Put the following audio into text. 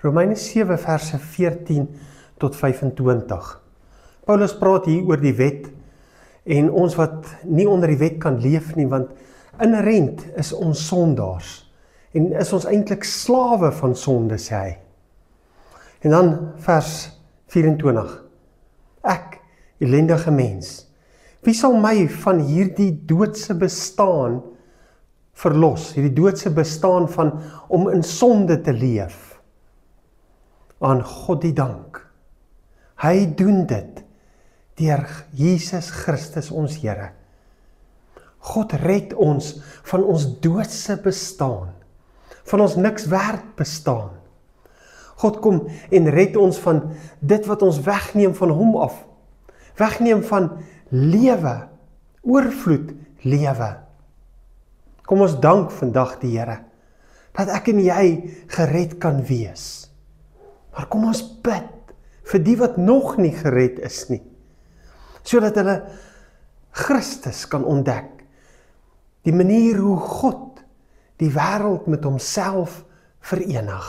Romeine 7 verse 14 tot 25. Paulus praat hier oor die wet en ons wat nie onder die wet kan leef nie, want inherent is ons sondaars en is ons eintlik slawe van sonde, sê hy. En dan vers 24. Ek, ellendige mens, wie sal my van hierdie doodse bestaan verlos, hierdie doodse bestaan van om in sonde te leef? Aan God die dank. Hy doen dit deur Jesus Christus ons Here. God red ons van ons doodse bestaan, van ons niks werd bestaan. God kom en red ons van dit wat ons wegneem van hom af. Wegneem van lewe, oorvloed lewe. Kom ons dank vandag die Here, dat ek en jy gered kan wees. Maar kom ons bid vir die wat nog nie gered is nie, sodat hulle Christus kan ontdek. Die manier hoe God die wêreld met homself verenig.